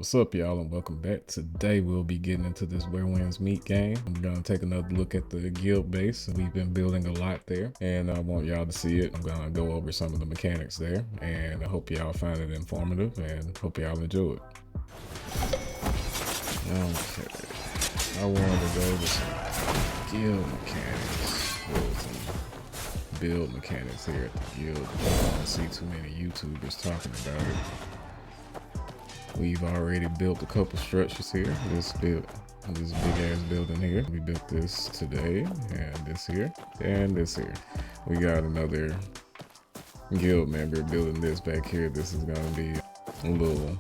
What's up, y'all, and welcome back. Today we'll be getting into this Where Winds Meet game. I'm gonna take another look at the guild base. We've been building a lot there, and I want y'all to see it. I'm gonna go over some of the mechanics there, and I hope y'all find it informative, and hope y'all enjoy it. Okay, I wanted to go over some guild mechanics, some build mechanics here at the guild. I don't see too many YouTubers talking about it. We've already built a couple structures here. This big ass building here. We built this today, and this here, and this here. We got another guild member building this back here. This is gonna be a little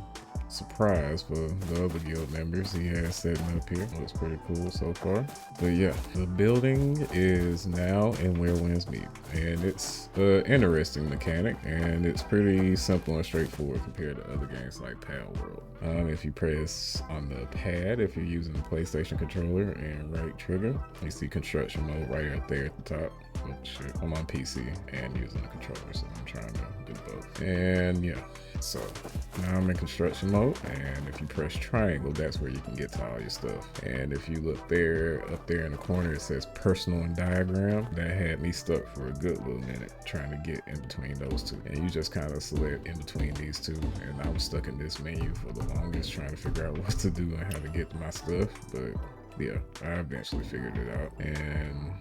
surprise for the other guild members he has setting up here. Looks pretty cool so far. But yeah, the building is now in Where Winds Meet, and it's an interesting mechanic, and it's pretty simple and straightforward compared to other games like Pal World. If you press on the pad, if you're using the PlayStation controller and right trigger, you see construction mode right up there at the top. Oh shit, I'm on PC and using the controller, so I'm trying to do both. And yeah, so now I'm in construction mode, and if you press triangle, that's where you can get to all your stuff. And if you look there, up there in the corner, it says personal and diagram. That had me stuck for a good little minute trying to get in between those two. And you just kind of select in between these two, and I was stuck in this menu for the longest trying to figure out what to do and how to get to my stuff. But yeah, I eventually figured it out. And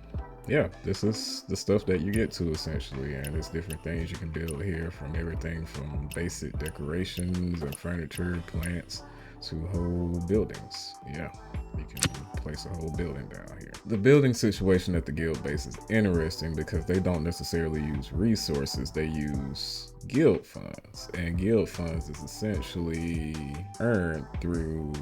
yeah, this is the stuff that you get to essentially, and it's different things you can build here, from everything from basic decorations and furniture, plants, to whole buildings. Yeah, you can place a whole building down here. The building situation at the guild base is interesting because they don't necessarily use resources, they use guild funds, and guild funds is essentially earned through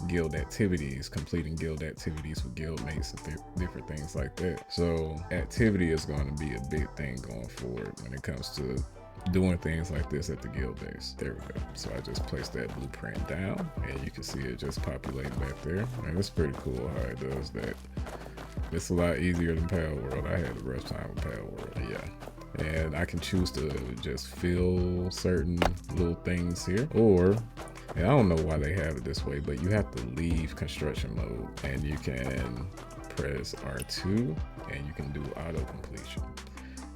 guild activities, completing guild activities with guild mates and different things like that. So activity is going to be a big thing going forward when it comes to doing things like this at the guild base. There we go. So I just placed that blueprint down, and you can see it just populating back there, and it's pretty cool how it does that. It's a lot easier than Pal World. I had a rough time with Pal World. Yeah, and I can choose to just fill certain little things here, or, and I don't know why they have it this way, but you have to leave construction mode, and you can press R2 and you can do auto completion.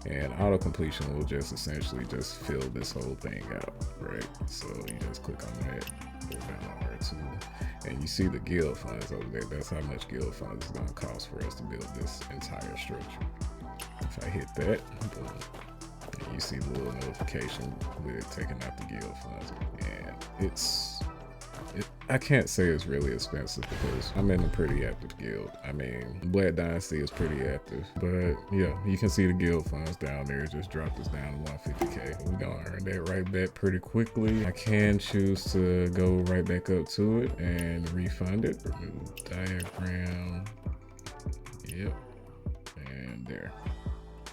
And auto completion will just essentially just fill this whole thing out, right? So you just click on that, go down to R2, and you see the guild funds over there. That's how much guild funds is gonna cost for us to build this entire structure. If I hit that, boom, and you see the little notification with it taking out the guild funds. And I can't say it's really expensive because I'm in a pretty active guild. I mean, Black Dynasty is pretty active, but yeah, you can see the guild funds down there. It just dropped us down to 150K. We're gonna earn that right back pretty quickly. I can choose to go right back up to it and refund it. Remove diagram. Yep, and there.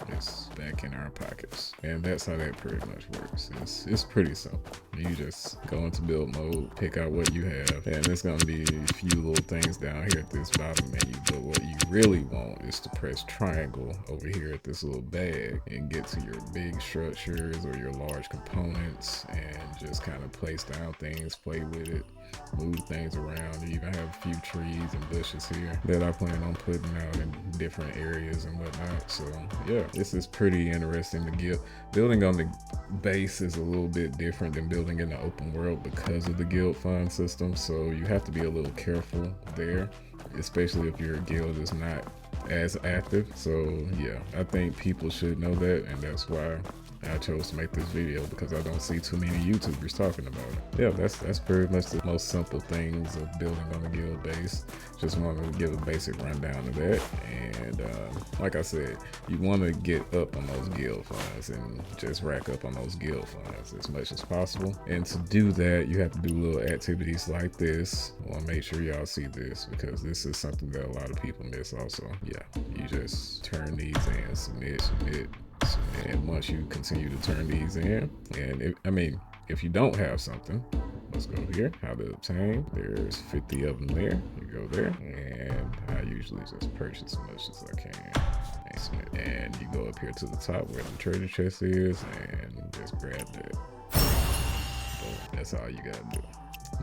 It's back in our pockets, and that's how that pretty much works. It's pretty simple. You just go into build mode, pick out what you have, and it's gonna be a few little things down here at this bottom menu, but what you really want is to press triangle over here at this little bag and get to your big structures or your large components, and just kind of place down things, play with it, move things around. You even have a few trees and bushes here that I plan on putting out in different areas and whatnot. So yeah, this is pretty interesting. Building on the base is a little bit different than building in the open world because of the guild fund system. So you have to be a little careful there, especially if your guild is not as active. So yeah, I think people should know that, and that's why I chose to make this video, because I don't see too many YouTubers talking about it. Yeah, that's pretty much the most simple things of building on the guild base. Just wanted to give a basic rundown of that. And like I said, you want to get up on those guild funds and just rack up on those guild funds as much as possible. And to do that, you have to do little activities like this. I want to make sure y'all see this, because this is something that a lot of people miss also. Yeah, you just turn these in, submit. And once you continue to turn these in, and if you don't have something, let's go here, how to obtain. There's 50 of them there. You go there, and I usually just purchase as much as I can. And you go up here to the top where the treasure chest is, and just grab that. Boom. That's all you gotta do.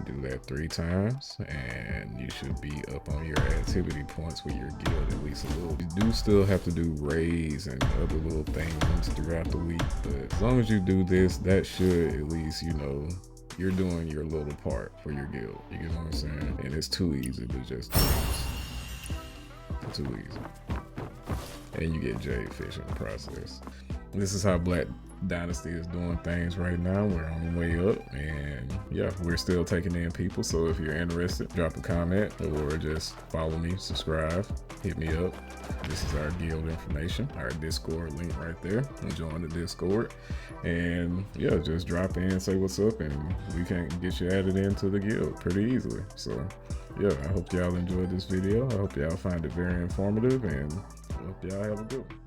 Do that 3 times and you should be up on your activity points with your guild at least a little. You do still have to do raids and other little things throughout the week, but as long as you do this, that should at least, you know, you're doing your little part for your guild. You get what I'm saying? And it's too easy to just do this. Too easy. And you get jade fish in the process. This is how Black Dynasty is doing things right now. We're on the way up, and yeah, we're still taking in people. So if you're interested, drop a comment or just follow me, subscribe, hit me up. This is our guild information, our Discord link right there. Join the Discord, and yeah, just drop in, say what's up, and we can get you added into the guild pretty easily. So yeah, I hope y'all enjoyed this video. I hope y'all find it very informative, and I hope y'all have a good one.